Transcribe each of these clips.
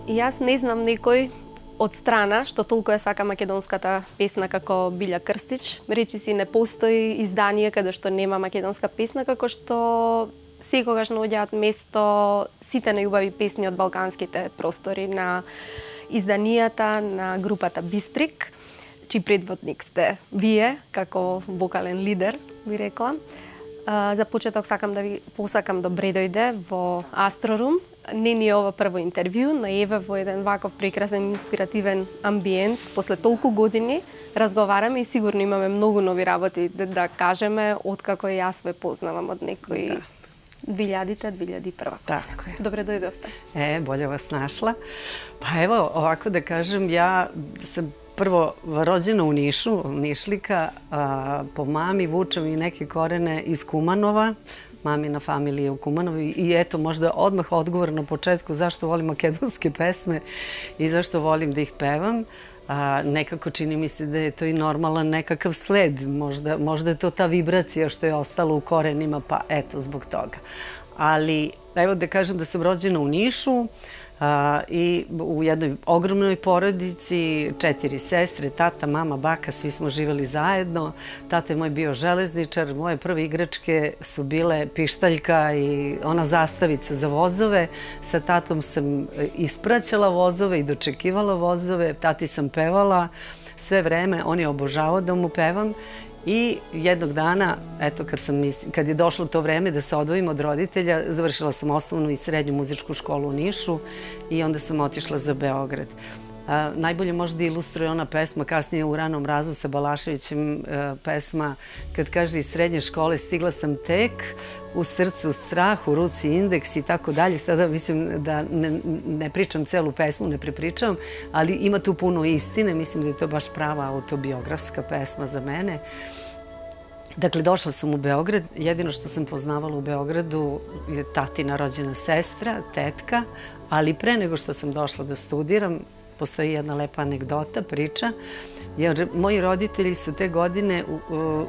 Јас не знам некој од страна што толку ја сака македонската песна како Билја Крстич. Речиси не постои издание каде што нема македонска песна, како што секогаш наоѓаат место сите најубави песни од балканските простори на изданијата на групата Бистрик, чиј предводник сте вие како вокален лидер, би рекла. За почеток сакам да ви посакам добре дојде во Астрорум. Не ни е ова прво интервју, но еве во еден ваков прекрасен инспиративен амбиент, после толку години разговараме и сигурно имаме многу нови работи да кажеме откако јас ве познавам од некои 2000-та, 2001. Tako je. Добре дојдовте. Bolje vas našla. Pa evo, ovako da kažem, ja sam prvo rođena u Nišu, Nišlika, po mami vučem i neke korene iz Kumanova, mamina familija u Kumanovu i eto možda odmah odgovor na početku zašto volim makedonske pesme i zašto volim da ih pevam. Nekako čini mi se da je to i normalan nekakav sled, možda je to ta vibracija što je ostala u korenima, pa eto zbog toga. Ali evo da kažem da sam rođena u Nišu i u jednoj ogromnoj porodici, 4 sestre, tata, mama, baka, svi smo živeli zajedno. Tata je moj bio železničar, moje prve igračke su bile pištaljka i ona zastavica za vozove. Sa tatom sam ispraćala vozove i dočekivala vozove, tati sam pevala sve vreme, on je obožavao da mu pevam. I jednog dana, eto kad je došlo to vreme da se odvojim od roditelja, završila sam osnovnu i srednju muzičku školu u Nišu i onda sam otišla za Beograd. Najbolje možda ilustruje ona pesma kasnije u Ranom mrazu sa Balaševićem, pesma kad kaže iz srednje škole stigla sam tek, u srcu strah, u ruci indeks i tako dalje. Sada mislim da ne pričam celu pesmu, ne prepričavam, ali ima tu puno istine, mislim da je to baš prava autobiografska pesma za mene. Dakle, došla sam u Beograd, jedino što sam poznavala u Beogradu je tatina rođena sestra, tetka, ali pre nego što sam došla da studiram, postoji jedna lepa anegdota, priča, jer moji roditelji su te godine,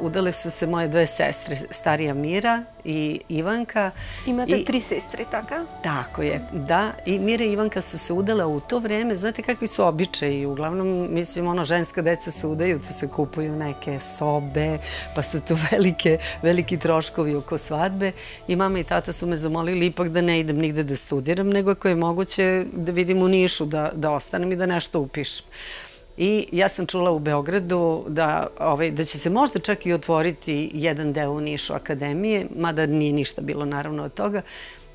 udale su se moje dve sestre, starija Mira i Ivanka. Imate 3 sestre, така? Tako je, da. I Mira i Ivanka su se udale u to vreme. Znate kakvi su običaji? Uglavnom, mislim, ženska deca se udaju, tu se kupuju neke sobe, pa su tu veliki troškovi oko svadbe. I mama i tata su me zamolili ipak da ne idem nigde da studiram, nego ako je moguće da vidim u Nišu, da ostanem i da nešto upišem. I ja sam čula u Beogradu da će se možda čak i otvoriti jedan deo u Nišu akademije, mada nije ništa bilo naravno od toga.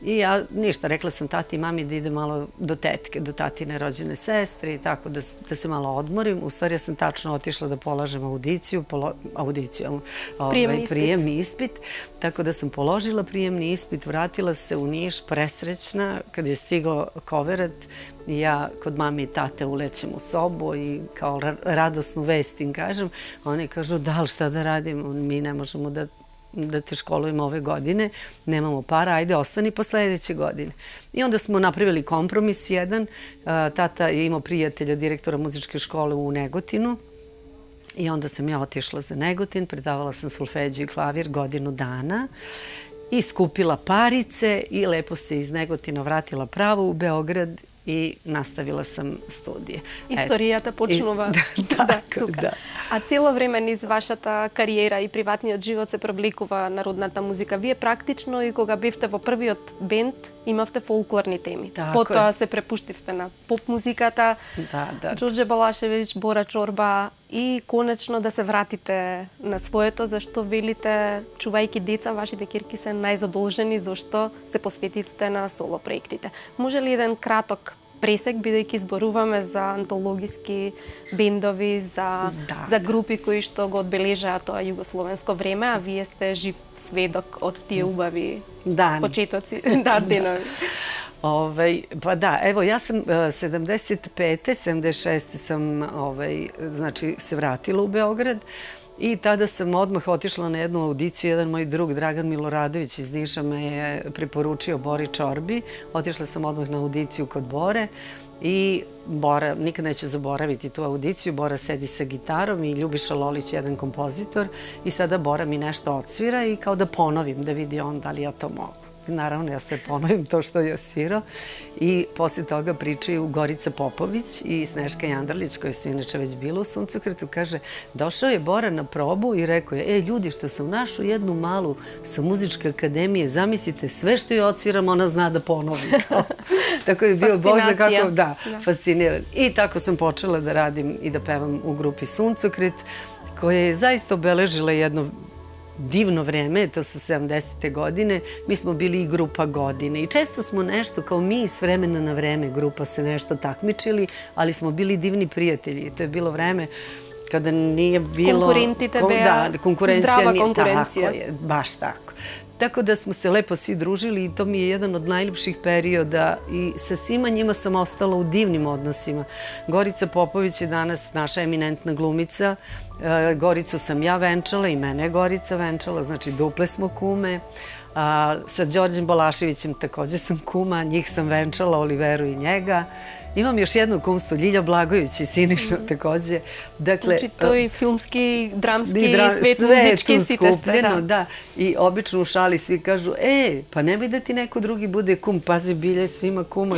I ja ništa, rekla sam tati i mami da idem malo do tetke, do tatine rođene sestre i tako da se malo odmorim. U stvari ja sam tačno otišla da polažem prijemni ispit. Tako da sam položila prijemni ispit, vratila se u Niš presrećna kad je stigao koverat. Ja kod mame i tate ulećem u sobu i kao radosnu vest im kažem. Oni kažu da li šta da radimo, mi ne možemo da te školujemo ove godine, nemamo para, ajde ostani pa sledeće godine. I onda smo napravili kompromis jedan, tata je imao prijatelja direktora muzičke škole u Negotinu i onda sam ja otišla za Negotin, predavala sam solfeđu i klavir godinu dana i skupila parice i lepo se iz Negotina vratila pravo u Beograd i nastavila sam studije. Историјата почнува тука. А цело време низ вашата кариера и приватниот живот се привлекува народната музика. Вие практично и кога бевте во првиот бенд имавте фолклорни теми. Потоа се препуштивте на поп музиката, Ѓорѓе Балашевиќ, Бора Чорба и конечно да се вратите на своето, зашто велите, чувајќи деца, вашите ќерки се најзадолжени зашто се посветите на соло проектите. Може ли еден краток пресек, бидејќи зборуваме за антологиски бендови, за групи кои што го одбележаат тоа југословенско време, а вие сте жив сведок од тие убави почетоци, денови. Pa da, evo ja sam 75. 76. sam se vratila u Beograd i tada sam odmah otišla na jednu audiciju. Jedan moj drug, Dragan Miloradović iz Niša, me je preporučio Bori Čorbi. Otišla sam odmah na audiciju kod Bore i Bora, nikad neću zaboraviti tu audiciju, Bora sedi sa gitarom i Ljubiša Lolić, jedan kompozitor, i sada Bora mi nešto odsvira i kao da ponovim, da vidi on da li ja to mogu. naravno ja sve ponovim to što je svirao i poslije toga pričaju Gorica Popović i Sneška Jandrlić, koja su inače već bila u Suncokretu, kaže, došao je Bora na probu i rekao je, ljudi, što sam našao jednu malu sa muzičke akademije, zamislite, sve što je odsviram, ona zna da ponovi. Tako je bio Bog za kako, da, fasciniran. I tako sam počela da radim i da pevam u grupi Suncokret, koja je zaista obeležila jedno divno vreme, to su 70. godine, mi smo bili i grupa godine i često smo nešto, kao mi s vremena na vreme grupa se nešto takmičili, ali smo bili divni prijatelji. To je bilo vreme kada nije bilo... Konkurenti tebe, zdrava konkurencija. Tako je, baš tako. Tako da smo se lepo svi družili i to mi je jedan od najljepših perioda i sa svima njima sam ostala u divnim odnosima. Gorica Popović je danas naša eminentna glumica. Goricu sam ja venčala i mene je Gorica venčala, znači duple smo kume. Sa Đorđem Balaševićem također sam kuma, njih sam venčala, Oliveru i njega. Imam još jedno kumstvo, Ljilja Blagojević i Siniša također. Znači to i filmski, dramski, svet muzički, sve je tu skupljeno, da. I obično u šali svi kažu, pa nemoj da ti neko drugi bude kum, pazi, Bilje svima kuma,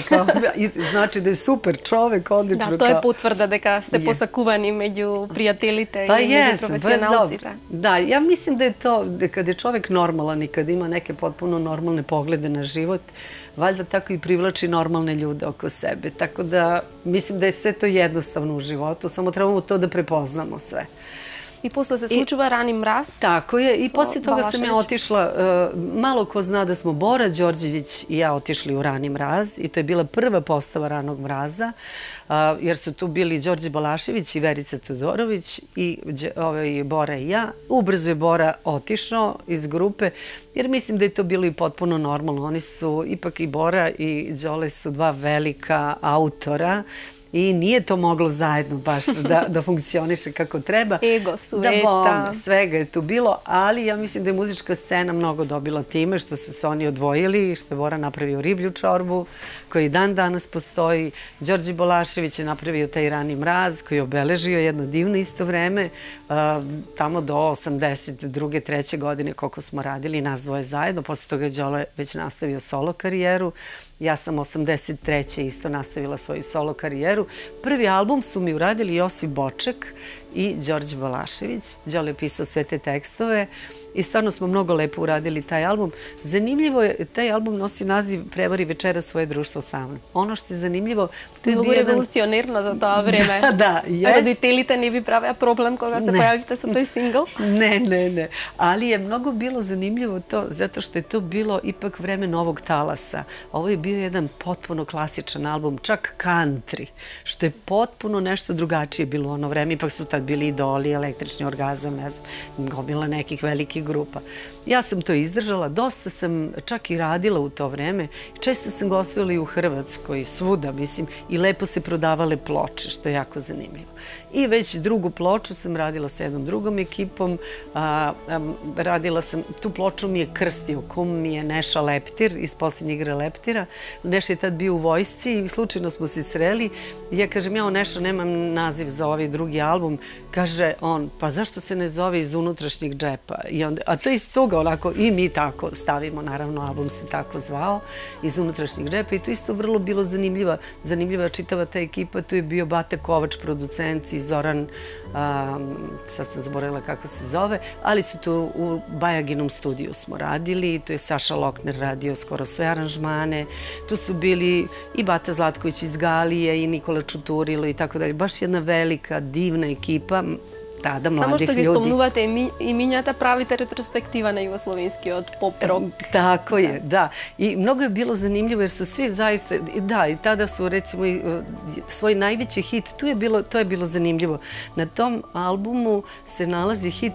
znači da je super čovek, odlično. Da, to je potvrda da ste posakuvani među prijateljite i među profesionalci. Da, ja mislim da je to, da kada je čovek normalan i kada ima neke potpuno normalne poglede na život, valjda tako i privlači normalne ljude oko sebe. Tako da mislim da je sve to jednostavno u životu, samo trebamo to da prepoznamo sve. I posle se slučuva Rani mraz. Tako je, i poslije toga sam ja otišla, malo ko zna da smo Bora Đorđević i ja otišli u Rani mraz i to je bila prva postava Ranog mraza, jer su tu bili Đorđe Balašević i Verica Todorović i Bora i ja. Ubrzo je Bora otišao iz grupe, jer mislim da je to bilo i potpuno normalno. Oni su, ipak i Bora i Đole su dva velika autora, i nije to moglo zajedno baš da funkcioniše kako treba. Ego, sueta. Svega je tu bilo, ali ja mislim da je muzička scena mnogo dobila time što su se oni odvojili, što je Bora napravio Riblju čorbu, koji dan danas postoji. Đorđe Bolašević je napravio taj Rani mraz, koji je obeležio jedno divno isto vreme, tamo do 82. 3. godine koliko smo radili, nas dvoje zajedno. Posle toga je Đole već nastavio solo karijeru. Ja sam 83. isto nastavila svoju solo karijeru. Prvi album su mi uradili Josip Boček i Đorđe Balašević. Đole je pisao sve te tekstove i stvarno smo mnogo lepo uradili taj album. Zanimljivo je, taj album nosi naziv Prevari večera svoje društvo sa mnom. Ono što je zanimljivo, to je mnogo revolucionirno za to vreme. Da, jest. Roditelite ne bi pravila problem koga se pojavite sa toj single? Ne. Ali je mnogo bilo zanimljivo to, zato što je to bilo ipak vreme novog talasa. Ovo je bio jedan potpuno klasičan album, čak country, što je potpuno nešto drugačije bilo u ono vreme. Ipak su tad bili Idoli, Električni orgazam, ne znam, gomila nekih velikih grupa. Ja sam to izdržala, dosta sam čak i radila u to vreme. Često sam gostovala i u Hrvatskoj, svuda, mislim, i lepo se prodavale ploče, što je jako zanimljivo. I već drugu ploču sam radila sa jednom drugom ekipom. Radila sam, tu ploču mi je krstio, kum mi je Neša Leptir iz posljednje igre Leptira. Neša je tad bio u vojsci i slučajno smo se sreli. Ja kažem, ja Neša nemam naziv za ovaj drugi album. Kaže on, pa zašto se ne zove Iz unutrašnjeg džepa? A to je iz cuga, onako, i mi tako stavimo, naravno, album se tako zvao, Iz unutrašnjeg džepa, i to isto vrlo bilo zanimljiva čitava ta ekipa. Tu je bio Bate Kovač, producent, i Zoran, sad sam zaboravila kako se zove, ali su tu u Bajaginom studiju smo radili, tu je Saša Lokner radio skoro sve aranžmane, tu su bili i Bata Zlatković iz Galije i Nikola Čuturilo i tako dalje, baš jedna velika, divna ekipa, tada mladih ljudi. Samo što gi spomnuvate iminjata, pravite retrospektiva na jugoslovenski od pop rock. Tako je, da. I mnogo je bilo zanimljivo jer su svi zaista, da, i tada su recimo svoj najveći hit, to je bilo zanimljivo. Na tom albumu se nalazi hit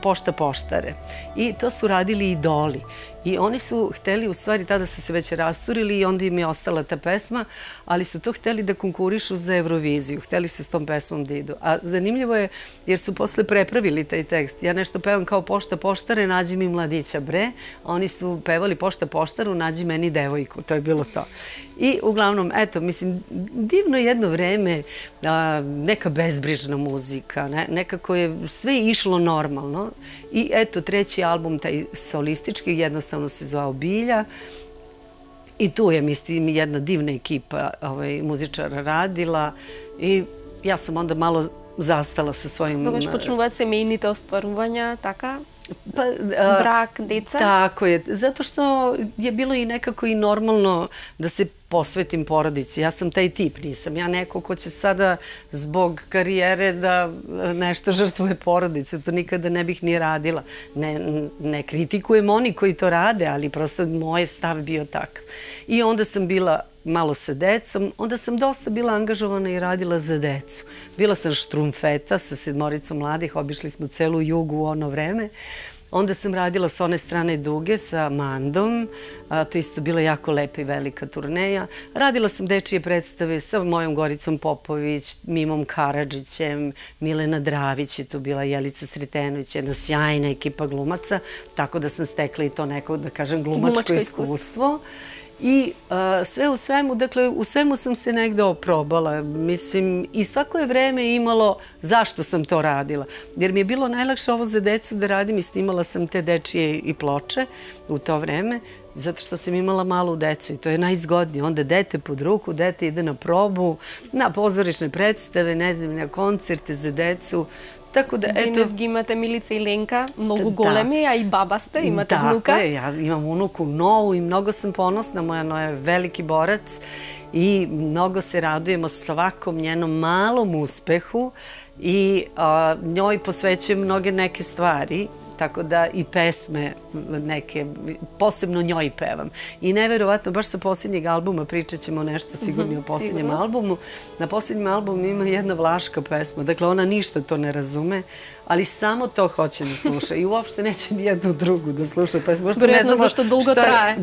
Pošta poštare. I to su radili Idoli. I oni su hteli, u stvari tada su se već rasturili i onda im je ostala ta pesma, ali su to hteli da konkurišu za Euroviziju. Hteli su s tom pesmom da idu. A zanimljivo je jer su posle prepravili taj tekst. Ja nešto pevam kao Pošta poštare, nađi mi mladića bre. A oni su pevali Pošta poštaru, nađi meni devojku. To je bilo to. I uglavnom, eto, mislim, divno jedno vreme, neka bezbrižna muzika, nekako je sve išlo normalno. I eto, treći album, taj solistički, jednostavno jednostavno se zvao Bilja. I tu je, mislim, jedna divna ekipa muzičara radila i ja sam onda malo zastala sa svojim... Тогаш почнуваат семејните остварувања, така? Брак, деца? Tako je, zato što je bilo i nekako i normalno da se posvetim porodici. Ja sam taj tip, nisam ja neko ko će sada zbog karijere da nešto žrtvuje porodicu. To nikada ne bih ni radila. Ne kritikujem oni koji to rade, ali prosto moj stav bio takav. I onda sam bila malo sa decom, onda sam dosta bila angažovana i radila za decu. Bila sam štrumfeta sa 7 mladih, obišli smo celu Jugu u ono vreme. Onda sam radila s one strane Duge sa Mandom, to je isto bila jako lepa i velika turneja. Radila sam dečije predstave sa mojom Goricom Popović, Mimom Karadžićem, Milena Dravić je tu bila, Jelica Sretenović, jedna sjajna ekipa glumaca, tako da sam stekla i to neko, da kažem, glumačko iskustvo. I sve u svemu, dakle, u svemu sam se negde oprobala. Mislim, i svako je vreme imalo zašto sam to radila. Jer mi je bilo najlakše ovo za decu da radim i snimala sam te dečije i ploče u to vreme, zato što sam imala malu decu i to je najzgodnije. Onda dete pod ruku, dete ide na probu, na pozorišne predstave, ne znam, na koncerte za decu. Tako da, eto... Денес ги имате Милица и Ленка, многу големи, а и баба сте, имате внука. Tako je, ja imam unuku novu i mnogo sam ponosna, moja nova je veliki borac i mnogo se radujemo svakom njenom malom uspehu i njoj posvećujem mnoge neke stvari. Tako da i pesme neke, posebno njoj pevam. I neverovatno, baš sa posljednjeg albuma pričat ćemo nešto sigurno o posljednjem albumu. Na posljednjem albumu ima jedna vlaška pesma, dakle ona ništa to ne razume, ali samo to hoće da sluša i uopšte neće nijednu drugu da sluša pesmu. Vjerojatno zašto dugo traje.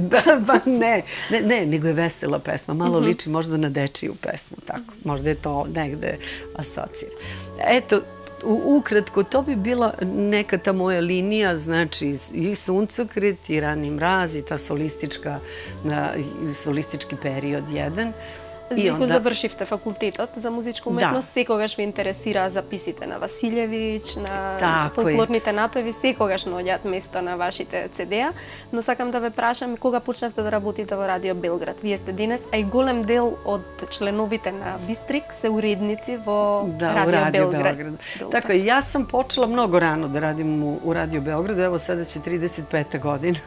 Ne, nego je vesela pesma, malo liči možda na dečiju pesmu, tako. Možda je to negde asocira. Eto, ukratko, to bi bila neka ta moja linija, znači i Suncokret i Rani mraz i ta solistički period jedan. Вие завршивте факултетот за музичка уметност, секогаш ви интересира записите на Василевиќ, на фолклорните напеви, секогаш наоѓаат место на вашите CD-а, но сакам да ве прашам кога почнавте да работите во Радио Белград. Вие сте денес, а и голем дел од членовите на Бистрик се уредници во Радио Белград. Tako je, ja sam počela mnogo rano da radim u Radio Beogradu, evo sada će 35. godina,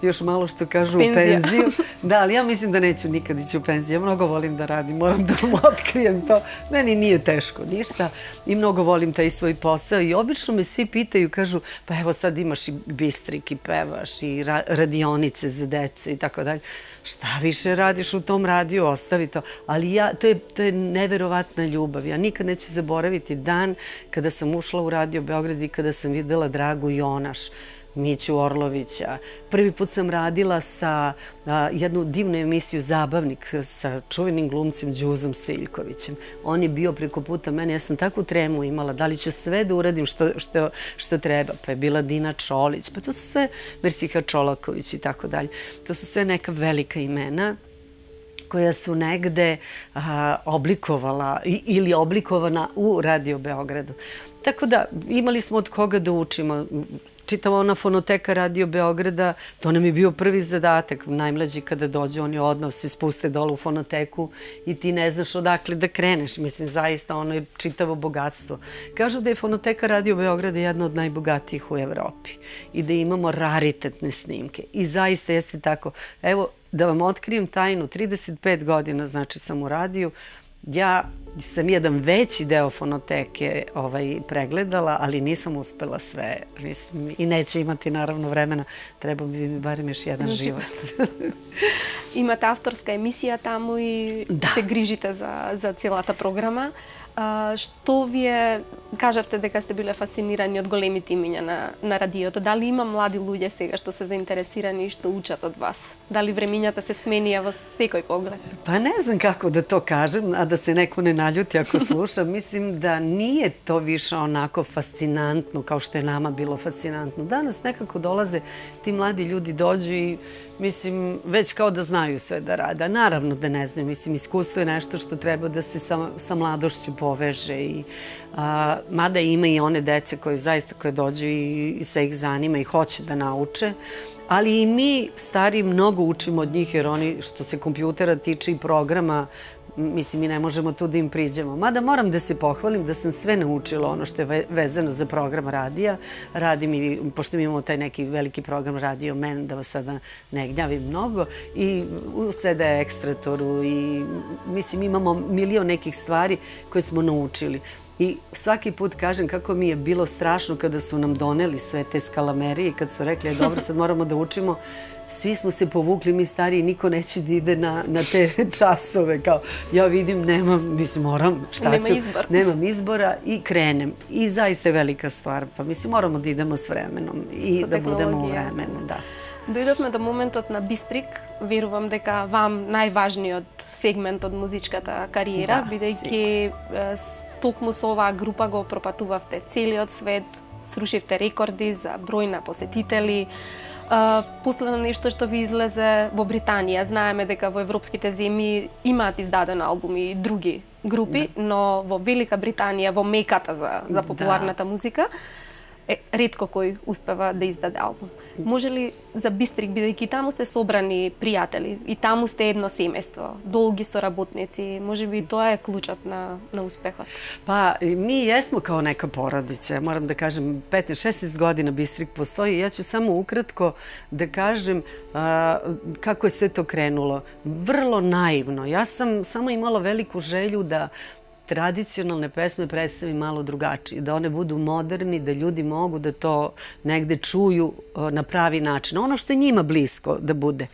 još malo što kažu u penziju. Da, ali ja mislim da neću nikad ići u penziju, ja mnogo volim da radim, moram da vam otkrijem to. Meni nije teško ništa i mnogo volim taj svoj posao i obično me svi pitaju, kažu, pa evo sad imaš i Bistrik i pevaš i radionice za decu i tako dalje. Šta više radiš u tom radiju, ostavi to. Ali to je neverovatna ljubav. Ja nikad neću zaboraviti dan kada sam ušla u Radio Beograd i kada sam videla Dragu Jonaš, Miću Orlovića. Prvi put sam radila sa jednu divnu emisiju Zabavnik sa čuvenim glumcem Đuzom Stojiljkovićem. On je bio preko puta mene, ja sam takvu tremu imala, da li ću sve da uradim što treba. Pa je bila Dina Čolić, pa to su sve Mersiha Čolaković i tako dalje. To su sve neka velika imena koja su negde oblikovala ili oblikovana u Radio Beogradu. Tako da imali smo od koga da učimo. Čitava ona fonoteka Radio Beograda, to nam je bio prvi zadatak. Najmlađi kada dođe, oni odmah se spuste dole u fonoteku i ti ne znaš odakle da kreneš. Mislim, zaista ono je čitavo bogatstvo. Kažu da je fonoteka Radio Beograda jedna od najbogatijih u Evropi i da imamo raritetne snimke. I zaista jeste tako. Evo, da vam otkrijem tajnu, 35 godina znači sam u radiju. Ja sam jedan veći deo fonoteke pregledala, ali nisam uspela sve. I neće imati naravno vremena. Treba bi mi barem još jedan život. Имате авторска емисија таму и се грижите за целата програма. Што вие кажавте дека сте биле фасцинирани од големите имиња на радиото? Дали има млади луѓе сега што се заинтересирани и што учат од вас? Дали времињата се сменија во секој поглед? Pa ne znam kako da to kažem, a da se neko ne naljuti ako sluša. Mislim da nije to više onako fascinantno kao što je nama bilo fascinantno. Danas nekako dolaze, ti mladi ljudi dođu i mislim, već kao da znaju sve da rade. Naravno da ne znam, mislim, iskustvo je nešto što treba da se sa mladošću poveže. Mada ima i one dece koje zaista koje dođu i sve ih zanima i hoće da nauče. ali i mi stari mnogo učimo od njih, jer oni što se kompjutera tiče i programa, mislim, mi ne možemo tu da im priđemo. Mada moram da se pohvalim da sam sve naučila ono što je vezano za program radija. Radim i, pošto mi imamo taj neki veliki program Radio Man, da vas sada ne gnjavim mnogo, i u CD Ekstratoru i, mislim, imamo milion nekih stvari koje smo naučili. I svaki put kažem kako mi je bilo strašno kada su nam doneli sve te skalamerije i kad su rekli, dobro, sad moramo da učimo. Svi smo se povukli, mi stariji, niko neće da ide na te časove. Kao, ja vidim, nemam, mislim, moram, šta ću? Nemam izbora i krenem. I zaista je velika stvar. Pa mislim, moramo da idemo s vremenom i da budemo u vremenu, da. Дојдовме до моментот на Бистрик. Верувам дека вам најважниот сегмент од музичката кариера, бидејќи токму со оваа група го пропатувавте целиот свет, срушивте рекорди за број на посетители. Последно нешто што ви излезе во Британија. Знаеме дека во европските земји имаат издаден албум и други групи, но во Велика Британија, во меката за популарната музика, ретко кој успева да издаде албум. Може ли за Бистрик, бидејќи таму сте собрани пријатели и таму сте едно семејство, долги соработници, може би тоа е клучот на успехот? Pa, mi jesmo kao neka porodica. Moram da kažem, 15-16 godina Bistrik postoji. Ja ću samo ukratko da kažem kako je sve to krenulo. Vrlo naivno. Ja sam samo imala veliku želju da tradicionalne pesme predstavi malo drugačije, da one budu moderni, da ljudi mogu da to negde čuju na pravi način. Ono što je njima blisko da bude.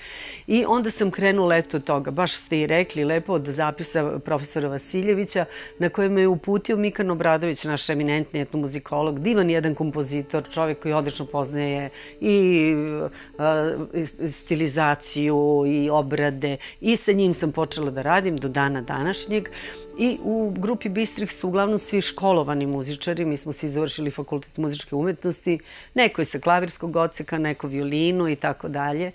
I onda sam krenula eto toga, baš ste i rekli lepo, od zapisa profesora Vasiljevića, na kojem me je uputio Mikan Obradović, naš eminentni etnomuzikolog, divan jedan kompozitor, čovjek koji odlično poznaje i stilizaciju i obrade, i sa njim sam počela da radim do dana današnjeg. I u grupi Bistrik su uglavnom svi školovani muzičari, mi smo svi završili fakultet muzičke umetnosti, neko je sa klavirskog odseka, neko violinu i tako dalje,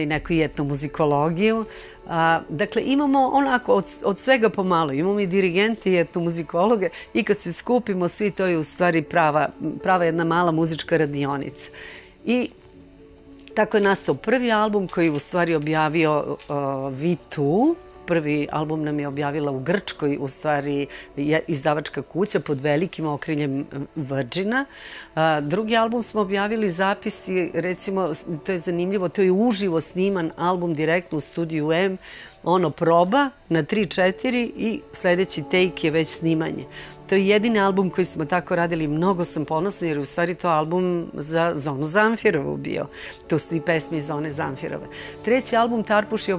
neko i etnomuzikologiju. Dakle, imamo onako od svega pomalo, imamo i dirigente i etnomuzikologe i kad se skupimo svi, to je u stvari prava jedna mala muzička radionica. I tako je nastao prvi album koji je u stvari objavio V2. Prvi album nam je objavila u Grčkoj, u stvari izdavačka kuća pod velikim okriljem Virgina. Drugi album smo objavili zapisi, recimo, to je zanimljivo, to je uživo sniman album direktno u studiju M, ono proba na 3-4 i sledeći take je već snimanje. To je jedini album koji smo tako radili, mnogo sam ponosna jer je u stvari to album za Zonu Zamfirovu bio. To su i pesme iz Zone Zamfirove. Treći album Tarpuš je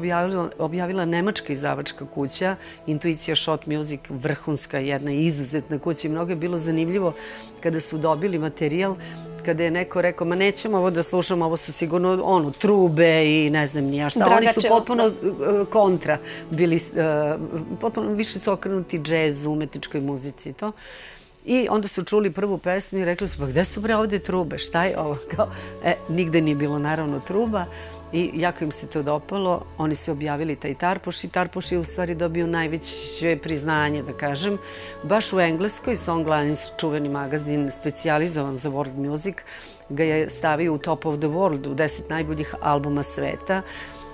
objavila nemačka izdavačka kuća, Intuicija Shot Music, vrhunska jedna izuzetna kuća, i mnogo je bilo zanimljivo kada su dobili materijal, kada je neko rekao, ma nećemo ovo da slušamo, ovo su sigurno trube i ne znam nija šta. Oni su potpuno kontra bili, potpuno više su okrenuti džezu, umetničkoj muzici i to. I onda su čuli prvu pesmu i rekli su, pa gde su bre ovde trube, šta je ovo? Nigde nije bilo naravno truba. I jako im se to dopalo, oni su objavili taj Tarpuš i Tarpuš je u stvari dobio najveće priznanje, da kažem, baš u Engleskoj. Songlines, čuveni magazin specijalizovan za world music, ga je stavio u Top of the World, u 10 najboljih albuma sveta,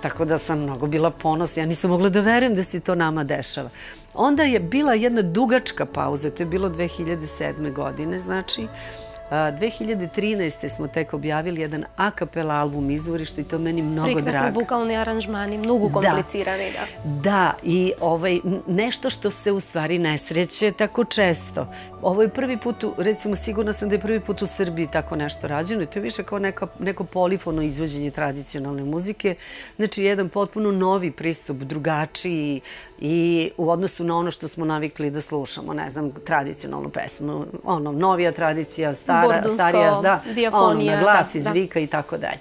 tako da sam mnogo bila ponosna. Ja nisam mogla da verujem da se to nama dešava. Onda je bila jedna dugačka pauza, to je bilo 2007. godine, znači, 2013. smo tek objavili jedan a cappella album Izvorište i to meni mnogo drago. Prekrasni vokalni aranžmani, mnogo komplicirani, da. Da, i nešto što se u stvari ne sreće tako često. Ovo je prvi put, recimo sigurna sam da je prvi put u Srbiji tako nešto rađeno i to je više kao neko polifono izvođenje tradicionalne muzike. Znači, jedan potpuno novi pristup, drugačiji i u odnosu na ono što smo navikli da slušamo, ne znam, tradicionalnu pesmu, novija tradicija, starija, dijafonija, glas i zvika i tako dalje.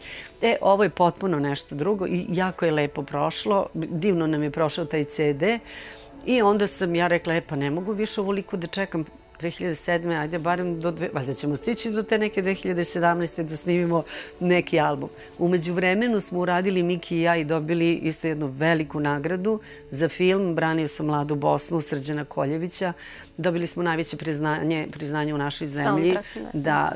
Ovo je potpuno nešto drugo i jako je lepo prošlo, divno nam je prošao taj CD i onda sam ja rekla, pa ne mogu više ovoliko da čekam. 2007. Ajde, barem valjda ćemo stići do te neke 2017. da snimimo neki album. Umeđu vremenu smo uradili Miki i ja i dobili isto jednu veliku nagradu za film. Branio sam Mladu Bosnu, Srđana Koljevića. Dobili smo najveće priznanje u našoj zemlji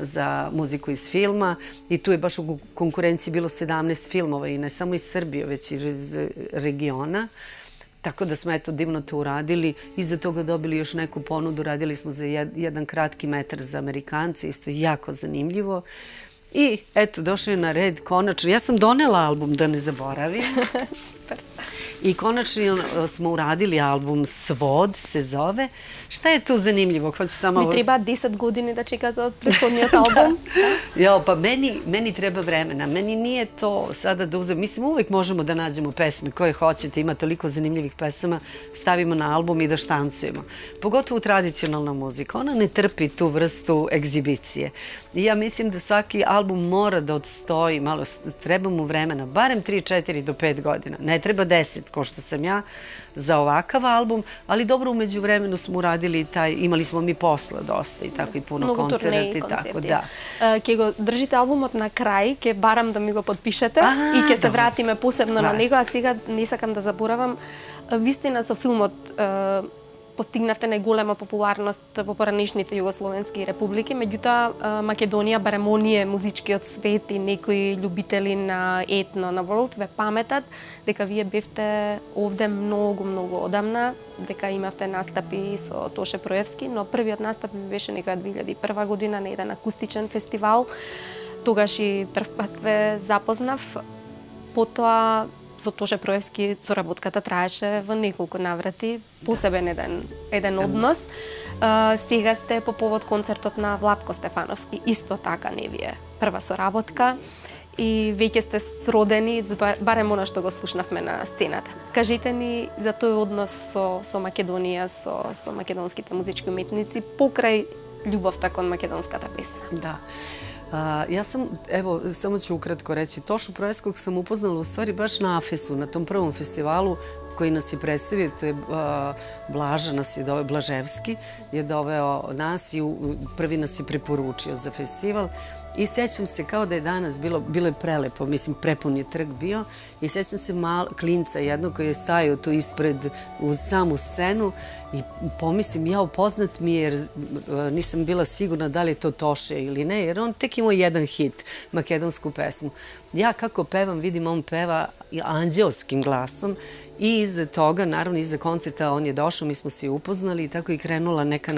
za muziku iz filma i tu je baš u konkurenciji bilo 17 filmova i ne samo iz Srbije, već i iz regiona. Tako da smo divno to uradili. Iza toga dobili još neku ponudu. Radili smo za jedan kratki metar za Amerikance, isto jako zanimljivo. I eto, došao je na red konačno. Ja sam donela album, da ne zaboravim. Super. I konačno smo uradili album Svod se zove. Šta je tu zanimljivo? Mi treba 10 godini da čekate od prethodnijeg album. Pa meni treba vremena. Meni nije to sada da uzem. Mislim, uvijek možemo da nađemo pesme koje hoćete. Ima toliko zanimljivih pesama. Stavimo na album i da štancujemo. Pogotovo tradicionalna muzika. Ona ne trpi tu vrstu egzibicije. I ja mislim da svaki album mora da odstoji. Malo treba mu vremena. Barem 3, 4 do 5 godina. Ne treba 10, ko što sam ja, za ovakav album, ali dobro, umeđu vremenu smo uradili imali smo mi posla dosta i tako i puno koncerta i tako, da. Ke го држите албумот на крај, ке барам да ми го подпишете и ке се вратиме посебно на него, а сега не сакам да заборавам. Вистина со филмот постигнавте најголема популарност во поранешните југословенски републики, меѓутоа Македонија, барем оние музичкиот свет и некои љубители на етно, на world, ве паметат дека вие бевте овде многу одамна, дека имавте настапи со Тоше Проевски, но првиот настап ви беше некоја 2001 година на еден акустичен фестивал. Тогаш и прв пат ве запознав. Потоа со Тоше Проевски соработката траеше во неколку наврати, посебен еден однос. Сега сте по повод концертот на Владко Стефановски, исто така не ви е прва соработка и веќе сте сродени, барем она што го слушнавме на сцената. Кажете ни за тој однос со Македонија, со македонските музички уметници, покрај љубовта кон македонската песна. Да. Ja sam, evo, samo ću ukratko reći, Tošu Proevskog sam upoznala u stvari baš na Afesu, na tom prvom festivalu koji nas je predstavio, to je Blaža nas je doveo, Blaževski je doveo nas i prvi nas je preporučio za festival. I sjećam se kao da je danas bilo je prelepo, mislim prepun je trg bio i sjećam se klinca jednog koji je stajao tu ispred uz samu scenu i pomislim ja upoznat mi jer nisam bila sigurna da li je to Toše ili ne jer on tek imao jedan hit, makedonsku pesmu. Ja kako pevam vidim on peva anđelskim glasom i iza toga, naravno iza koncerta on je došao, mi smo se upoznali i tako i krenula neka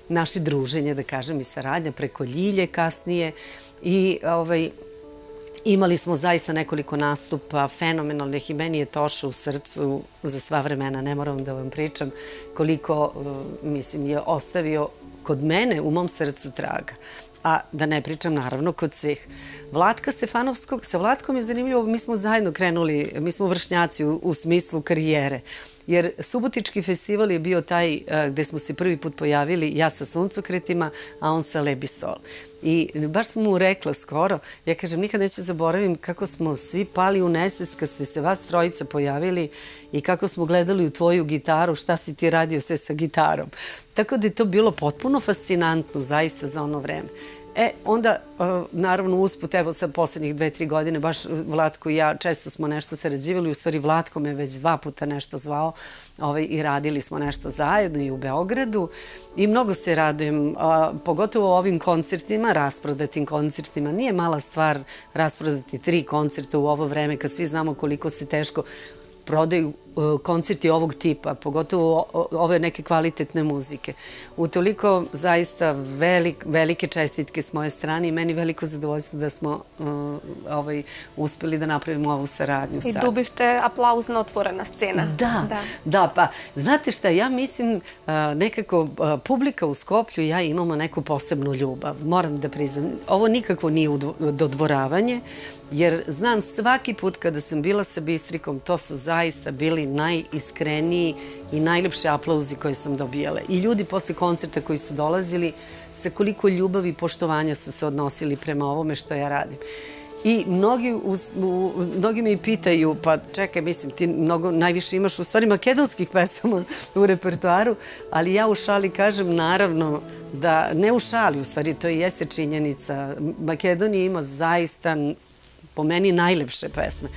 naše druženje, da kažem, i saradnja preko Ljilje kasnije i imali smo zaista nekoliko nastupa fenomenalnih i meni je Toša u srcu za sva vremena, ne moram da vam pričam koliko, mislim, je ostavio kod mene u mom srcu traga. A da ne pričam naravno kod svih. Vlatka Stefanovskog, sa Vlatkom je zanimljivo, mi smo zajedno krenuli, mi smo vršnjaci u smislu karijere. Jer Subotički festival je bio taj gde smo se prvi put pojavili, ja sa Suncokretima, a on sa Lebisol. I baš sam mu rekla skoro, ja kažem, nikad neću zaboravim kako smo svi pali u nesvest kad ste se vas trojica pojavili i kako smo gledali u tvoju gitaru, šta si ti radio sve sa gitarom. Tako da je to bilo potpuno fascinantno, zaista, za ono vreme. Onda, naravno, usput, evo sad poslednjih 2-3 godine, baš Vlatko i ja često smo nešto sarađivali, u stvari Vlatko me već 2 puta nešto zvao i radili smo nešto zajedno i u Beogradu i mnogo se radujem, pogotovo ovim koncertima, rasprodatim koncertima. Nije mala stvar rasprodati 3 koncerta u ovo vreme kad svi znamo koliko se teško prodaju koncerti ovog tipa, pogotovo ove neke kvalitetne muzike. Utoliko zaista velike čestitke s moje strane i meni veliko zadovoljstvo da smo uspeli da napravimo ovu saradnju sad. I dobivte aplauz na otvorena scena. Da, pa znate šta, ja mislim nekako publika u Skoplju i ja imamo neku posebnu ljubav, moram da priznam. Ovo nikako nije dodvoravanje, jer znam svaki put kada sam bila sa Bistrikom, to su zaista bili najiskreniji i najlepši aplauzi koje sam dobijala. I ljudi posle koncerta koji su dolazili, sa koliko ljubavi i poštovanja su se odnosili prema ovome što ja radim. I mnogi me i pitaju, pa čekaj, mislim, ti najviše imaš u stvari makedonskih pesama u repertoaru, ali ja u šali kažem, naravno, da ne u šali, u stvari, to i jeste činjenica. Makedonija ima zaista, po meni, najlepše pesme.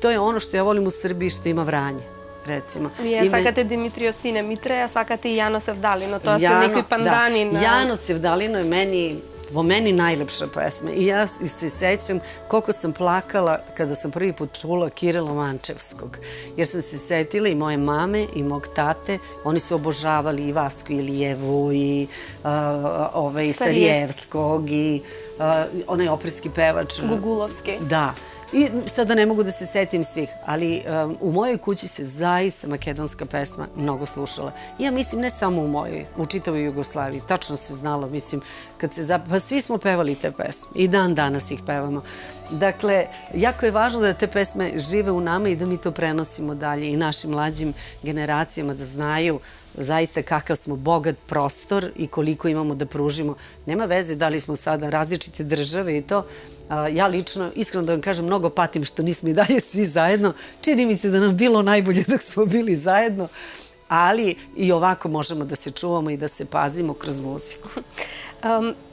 To je ono što ja volim u Srbiji, što ima Vranje, recimo. Вие сакате Димитрио Сине Митре, а сакате и Јано Севдалино. Тоа се некои пандани на... Jano Sevdalino je po meni najlepša pesma. I ja se sećam koliko sam plakala kada sam prvi put čula Kirila Mančevskog. Jer sam se setila i moje mame i mog tate. Oni su obožavali i Vasku Ilijevu i Sarijevskog i onaj operski pevač. Gugulovski. Da. I sada ne mogu da se setim svih, ali u mojoj kući se zaista makedonska pesma mnogo slušala. Ja mislim ne samo u mojoj, u čitavoj Jugoslaviji. Tačno se znalo, mislim, pa svi smo pevali te pesme i dan danas ih pevamo. Dakle, jako je važno da te pesme žive u nama i da mi to prenosimo dalje i našim mlađim generacijama da znaju zaista kakav smo bogat prostor i koliko imamo da pružimo. Nema veze da li smo sada različite države i to. Ja lično, iskreno da vam kažem, mnogo patim što nismo i dalje svi zajedno. Čini mi se da nam bilo najbolje dok smo bili zajedno, ali i ovako možemo da se čuvamo i da se pazimo kroz muziku.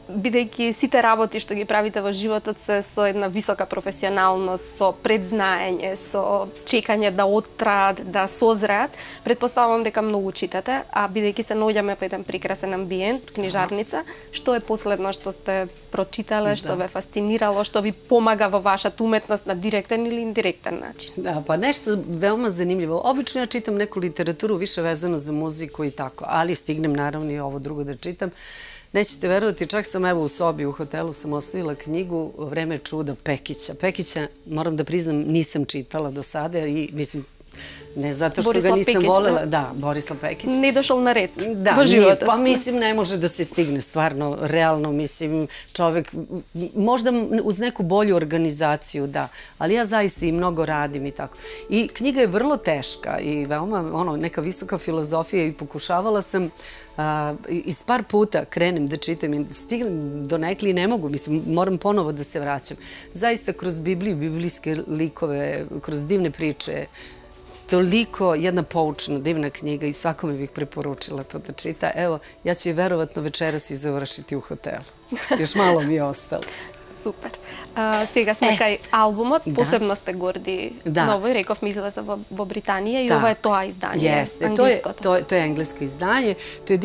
Бидејќи сите работи што ги правите во животот се со една висока професионалност, со предзнаење, со чекање да оттраат, да созреат, предпоставувам дека многу читате, а бидејќи се наоѓаме по еден прекрасен амбиент, книжарница, што е последно што сте прочитале, што ве фасцинирало, што ви помага во вашата уметност на директен или индиректен начин? Da, pa nešto veoma zanimljivo. Obično ja čitam neku literaturu više vezano za muziku i tako, ali stignem naravno i ovo drugo da čitam. Nećete verovati, čak sam evo u sobi u hotelu sam ostavila knjigu Vreme čuda Pekića. Pekića, moram da priznam, nisam čitala do sada i mislim, ne zato što ga nisam volela. Da, Borislav Pekić. Не дошол на ред во животот. Pa mislim, ne može da se stigne, stvarno, realno, mislim, čovek, možda uz neku bolju organizaciju, da, ali ja zaista i mnogo radim i tako. I knjiga je vrlo teška i veoma, neka visoka filozofija i pokušavala sam iz par puta krenem da čitam i stignem do nekli i ne mogu, mislim, moram ponovo da se vraćam. Zaista kroz Bibliju, biblijske likove, kroz divne priče, toliko jedna poučna, divna knjiga i svakome bih preporučila to da čita. Evo, ja ću je verovatno večeras i završiti u hotelu. Još malo mi je ostalo. Супер. Сега сме кај албумот, посебно сте горди новој, реков ми излезе во Британија и ова е тоа издание, англиското. To je englesko izdanje, to je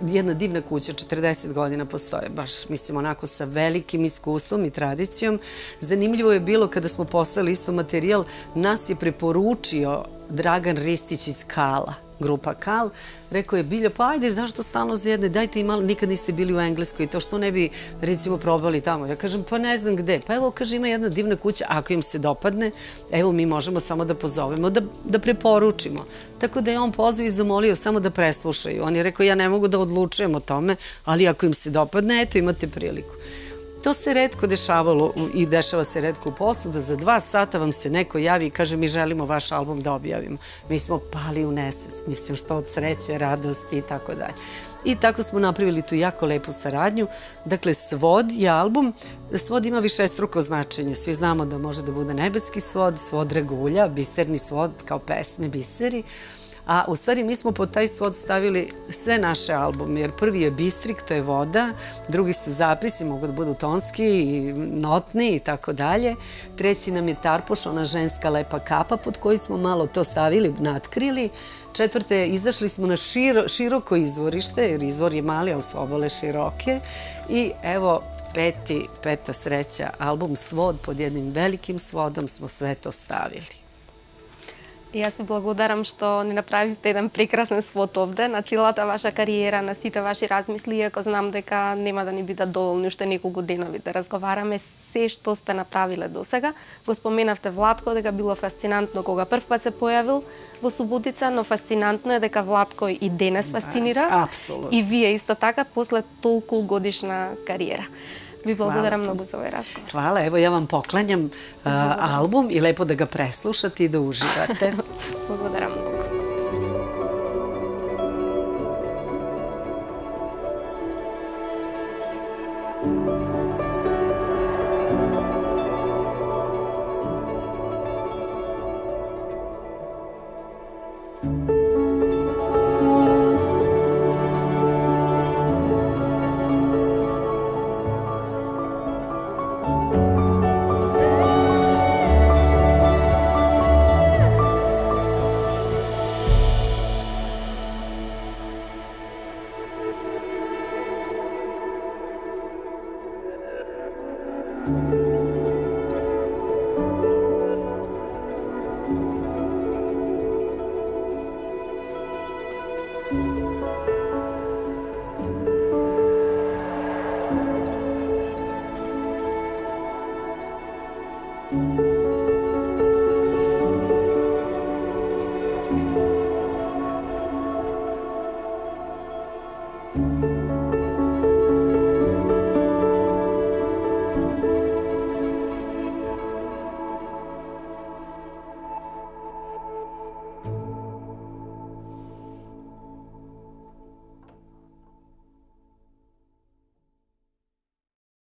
jedna divna kuća, 40 godina postoje, baš mislim onako sa velikim iskustvom i tradicijom. Zanimljivo je bilo kada smo poslali isto materijal, nas je preporučio Dragan Ristić iz Kala, grupa Kal, rekao je Bilja, pa ajde, zašto stalno za jedne, dajte i malo, nikad niste bili u Engleskoj, to što ne bi, recimo, probali tamo. Ja kažem, pa ne znam gde. Pa evo, kaže, ima jedna divna kuća, ako im se dopadne, evo, mi možemo samo da pozovemo, da preporučimo. Tako da je on pozvao i zamolio samo da preslušaju. On je rekao, ja ne mogu da odlučujem o tome, ali ako im se dopadne, eto, imate priliku. To se retko dešavalo i dešava se retko u poslu, da za 2 sata vam se neko javi i kaže mi želimo vaš album da objavimo. Mi smo pali u nesvest, mislim što od sreće, radosti i tako dalje. I tako smo napravili tu jako lepu saradnju. Dakle, Svod je album, Svod ima višestruko značenje. Svi znamo da može da bude nebeski svod, svod dragulja, biserni svod kao pesme, biseri. A u stvari mi smo pod taj svod stavili sve naše albume, jer prvi je Bistrik, to je voda, drugi su zapisi, mogu da budu tonski i notni i tako dalje. Treći nam je Tarpoš, ona ženska lepa kapa pod koju smo malo to stavili, natkrili. Četvrte, izašli smo na široko izvorište, jer izvor je mali, ali su obale široke. I evo, peta sreća, album Svod, pod jednim velikim svodom smo sve to stavili. И јас ви благодарам што ни направите еден прекрасен свод овде на целата ваша кариера, на сите ваши размисли, иако знам дека нема да ни бидат доволни уште неколку денови да разговараме се што сте направиле досега. Го споменавте Владко дека било фасцинантно кога прв пат се појавил во Суботица, но фасцинантно е дека Владко и денес фасцинира. Апсолутно. И вие исто така после толку годишна кариера. Vi благодарам mnogo za ovaj razgovor. Hvala, evo ja vam poklanjam album i lepo da ga preslušate i da uživate. Благодарам mnogo. you.